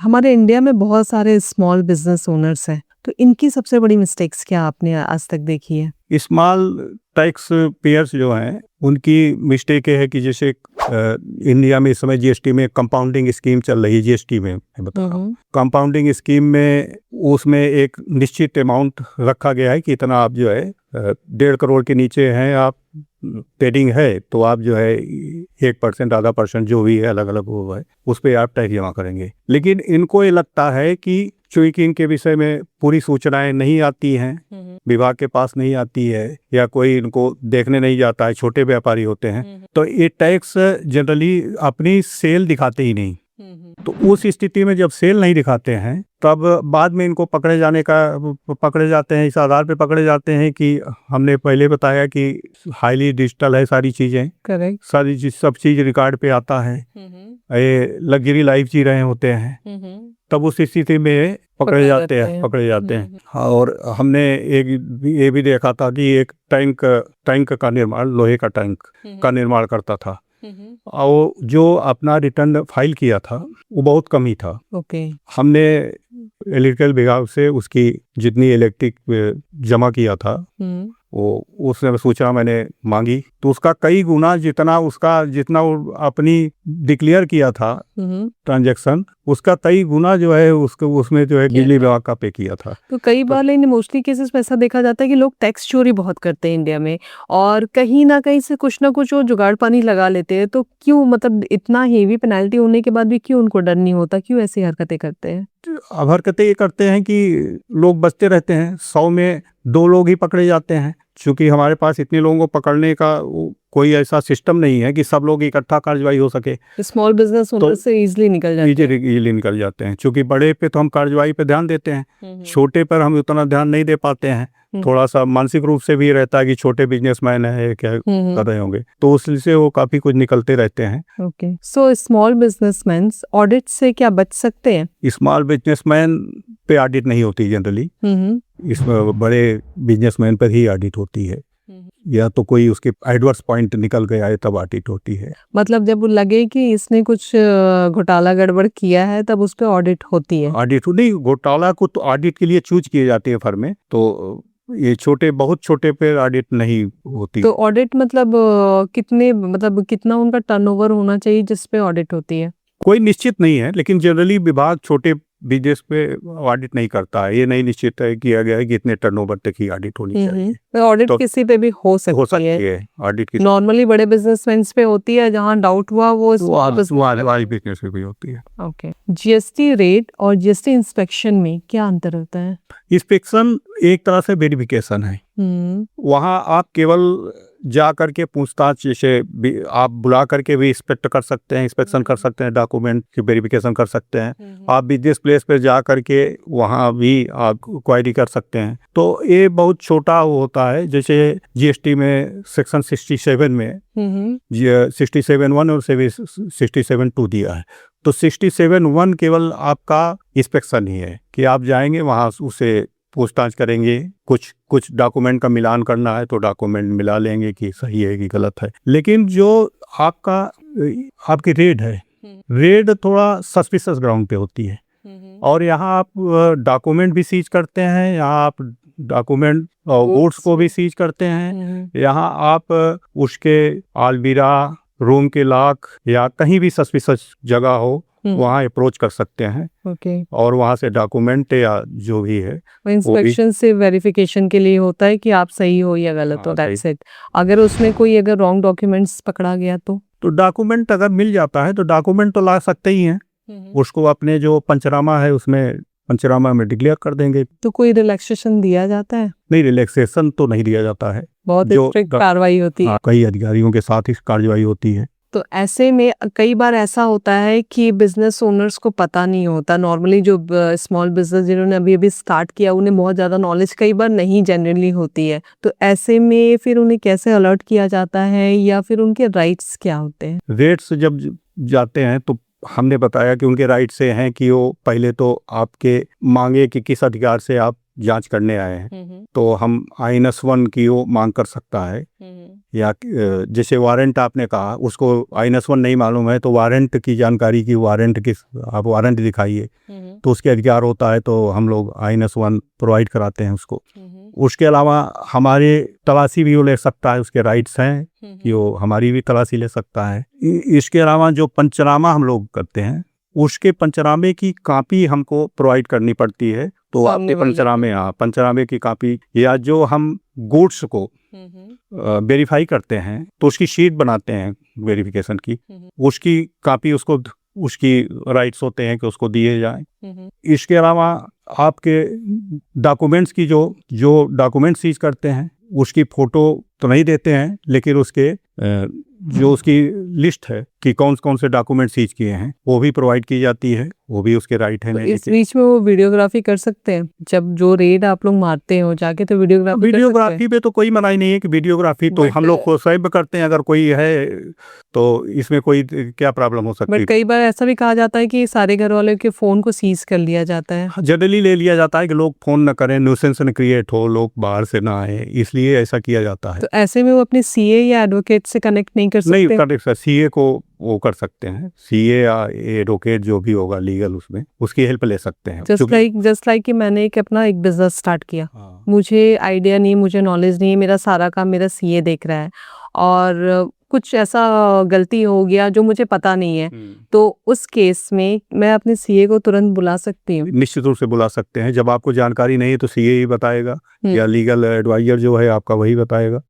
हमारे इंडिया में बहुत सारे स्मॉल बिजनेस ओनर्स हैं, तो इनकी सबसे बड़ी मिस्टेक्स क्या आपने आज तक देखी है? स्मॉल टैक्स पेयर्स जो हैं उनकी मिस्टेक ये है कि जैसे इंडिया में इस समय जीएसटी में कंपाउंडिंग स्कीम चल रही है। जीएसटी में मैं बता रहा हूँ, कंपाउंडिंग स्कीम में उसमें एक निश्चित अमाउंट रखा गया है कि इतना आप जो है 1.5 करोड़ के नीचे हैं, आप ट्रेडिंग है तो आप जो है 1% आधा % जो भी है अलग अलग वो है उस पर आप टैक्स जमा करेंगे। लेकिन इनको ये लगता है कि चूंकि इनके विषय में पूरी सूचनाएं नहीं आती हैं, विभाग के पास नहीं आती है या कोई इनको देखने नहीं जाता है, छोटे व्यापारी होते हैं, तो ये टैक्स जनरली अपनी सेल दिखाते ही नहीं। तो उस स्थिति में जब सेल नहीं दिखाते हैं तब बाद में इनको पकड़े जाते हैं, इस आधार पे पकड़े जाते हैं कि हमने पहले बताया कि हाईली डिजिटल है सारी चीजें, करेक्ट, सारी चीज सब चीज रिकॉर्ड पे आता है, ये लग्जरी लाइफ जी रहे होते हैं, तब उस स्थिति में पकड़े जाते हैं। और हमने ये भी देखा था कि एक टैंक का निर्माण, लोहे का टैंक का निर्माण करता था और जो अपना रिटर्न फाइल किया था वो बहुत कम ही था। हमने इलेक्ट्रिकल विभाग से उसकी जितनी इलेक्ट्रिक जमा किया था वो उसने सूचना मैंने मांगी तो उसका कई गुना जितना वो अपनी डिक्लेयर किया था ट्रांजैक्शन, उसका कई गुना जो है उसमें जो है बिजली विभाग का पे किया था। तो कई बार लेकिन मोस्टली केसेस में ऐसा देखा जाता है कि लोग टैक्स चोरी बहुत करते हैं इंडिया में और कहीं ना कहीं से कुछ ना कुछ वो जुगाड़ पानी लगा लेते हैं। तो क्यों, मतलब इतना हेवी पेनल्टी होने के बाद भी क्यों उनको डर नहीं होता, क्यों ऐसी हरकतें करते हैं? अब हरकतें ये करते हैं कि लोग बचते रहते हैं, 100 में 2 लोग ही पकड़े जाते हैं। चूंकि हमारे पास इतने लोगों को पकड़ने का कोई ऐसा सिस्टम नहीं है कि सब लोग इकट्ठा कार्रवाई हो सके। स्मॉल बिजनेस ओनर से इजीली निकल जाते हैं। चूंकि बड़े पे तो हम कार्रवाई पे ध्यान देते हैं, छोटे पर हम उतना ध्यान नहीं दे पाते हैं। थोड़ा सा मानसिक रूप से भी रहता है कि छोटे बिजनेसमैन है, क्या कर रहे होंगे, तो उससे वो काफी कुछ निकलते रहते हैं। Okay, so small businessman audit से क्या बच सकते हैं? स्मॉल बिजनेसमैन पे ऑडिट नहीं होती जनरली, इसमें बड़े बिजनेसमैन पर ही ऑडिट होती है, या तो कोई उसके एडवर्स पॉइंट निकल गया है तब ऑडिट होती है। मतलब जब लगे कि इसने कुछ घोटाला गड़बड़ किया है तब उस पे ऑडिट होती है? ऑडिट नहीं, घोटाला को तो ऑडिट के लिए चूज किए जाते हैं फर्में, तो ये बहुत छोटे पे ऑडिट नहीं होती। तो ऑडिट मतलब कितना उनका टर्नओवर होना चाहिए जिस पे ऑडिट होती है? कोई निश्चित नहीं है, लेकिन जनरली विभाग छोटे बिजनेस पे ऑडिट नहीं करता है। ये नहीं निश्चित है किया गया है कि इतने टर्नओवर तक ही ऑडिट होनी चाहिए। तो ऑडिट तो किसी पे भी हो सकती है। ऑडिट की नॉर्मली बड़े बिजनेसमैन पे होती है, जहाँ डाउट हुआ वो बिजनेस पे भी होती है। ओके, जीएसटी रेट और जीएसटी इंस्पेक्शन में क्या अंतर होता है? इंस्पेक्शन एक तरह से वेरिफिकेशन है। वहाँ आप केवल जा करके पूछताछ, जैसे आप बुला करके भी इंस्पेक्शन कर सकते हैं, डॉक्यूमेंट की वेरिफिकेशन कर सकते हैं। आप बिजनेस प्लेस पर जा करके वहाँ भी आप क्वायरी कर सकते हैं। तो ये बहुत छोटा होता है। जैसे जीएसटी में सेक्शन 67 में 67(1) और 67(2) दिया है, तो 67(1) केवल आपका इंस्पेक्शन ही है कि आप जाएंगे वहाँ उसे पूछताछ करेंगे, कुछ डॉक्यूमेंट का मिलान करना है तो डॉक्यूमेंट मिला लेंगे कि सही है कि गलत है। लेकिन जो आपकी रेड थोड़ा सस्पिशियस ग्राउंड पे होती है, और यहाँ आप डॉक्यूमेंट भी सीज करते हैं, यहाँ आप डॉक्यूमेंट गुड्स को भी सीज करते हैं, यहाँ आप उसके अलमीरा, रूम के लॉक या कहीं भी सस्पिशियस जगह हो वहाँ अप्रोच कर सकते हैं। और वहाँ से डॉक्यूमेंट या जो भी है इंस्पेक्शन से वेरिफिकेशन के लिए होता है कि आप सही हो या गलत हो, दैट्स इट। अगर उसमें कोई रॉन्ग डॉक्यूमेंट्स पकड़ा गया तो डॉक्यूमेंट अगर मिल जाता है तो डॉक्यूमेंट तो ला सकते ही हैं, उसको अपने जो पंचनामा है उसमें पंचनामा में डिक्लेयर कर देंगे। तो कोई रिलैक्सेशन दिया जाता है? नहीं, रिलैक्सेशन तो नहीं दिया जाता है, बहुत स्ट्रिक्ट कार्रवाई होती है। कई अधिकारियों के साथ ही कार्रवाई होती है। तो ऐसे में कई बार ऐसा होता है कि बिजनेस ओनर्स को पता नहीं होता। नॉर्मली जो स्मॉल बिजनेस जिन्होंने अभी स्टार्ट किया उन्हें बहुत ज़्यादा नॉलेज कई बार नहीं जनरली होती है। तो ऐसे में फिर उन्हें कैसे अलर्ट किया जाता है या फिर उनके राइट्स क्या होते हैं? रेट्स जब जाते हैं तो हमने बताया कि उनके राइट से हैं कि वो पहले तो आपके मांगे कि किस अधिकार से आप जांच करने आए हैं, तो हम INS 1 की वो मांग कर सकता है, या जैसे वारंट आपने कहा, उसको INS-1 नहीं मालूम है तो वारंट की जानकारी की, वारंट किस, आप वारंट दिखाइए तो उसके अधिकार होता है, तो हम लोग INS-1 प्रोवाइड कराते हैं उसको। उसके अलावा हमारे तलाशी भी वो ले सकता है, उसके राइट्स हैं कि वो हमारी भी तलाशी ले सकता है। इसके अलावा जो पंचनामा हम लोग करते हैं, उसके पंचनामे की कॉपी हमको प्रोवाइड करनी पड़ती है। तो आपने पंचनामे की कॉपी, या जो हम गुड्स को वेरीफाई करते हैं तो उसकी शीट बनाते हैं वेरिफिकेशन की, उसकी कॉपी उसकी राइट्स होते हैं कि उसको दिए जाएं। इसके अलावा आपके डॉक्यूमेंट्स की जो डॉक्यूमेंट सीज करते हैं उसकी फ़ोटो तो नहीं देते हैं, लेकिन उसके जो उसकी लिस्ट है कि कौन कौन से डॉक्यूमेंट सीज किए हैं वो भी प्रोवाइड की जाती है, वो भी उसके राइट है। तो इस बीच में वो वीडियोग्राफी कर सकते हैं जब जो रेड आप लोग मारते हो जाके, तो वीडियोग्राफी पे तो कोई मनाही नहीं है कि वीडियोग्राफी तो हम लोग खुद स्वयं करते हैं, अगर कोई है तो इसमें कोई क्या प्रॉब्लम हो सकती है। बट कई बार ऐसा भी कहा जाता है कि सारे घर वालों के फ़ोन को सीज कर लिया जाता है। जनरली ले लिया जाता है कि लोग फ़ोन न करें, न्यूसेंस न क्रिएट हो, लोग बाहर से ना आए, इसलिए ऐसा किया जाता है। तो ऐसे में वो अपने CA या एडवोकेट से कनेक्ट नहीं कर सकते? नहीं कर सकते, CA को वो कर सकते हैं, CA या एडवोकेट जो भी होगा लीगल, उसमें उसकी हेल्प ले सकते हैं। जस्ट लाइक कि मैंने अपना एक बिजनेस स्टार्ट किया, मुझे आइडिया नहीं, मुझे नॉलेज नहीं, मेरा सारा काम मेरा CA देख रहा है और कुछ ऐसा गलती हो गया जो मुझे पता नहीं है, तो उस केस में मैं अपने CA को तुरंत बुला सकती हूँ? निश्चित रूप से बुला सकते हैं। जब आपको जानकारी नहीं है तो CA ही बताएगा या लीगल एडवाइजर जो है आपका वही बताएगा।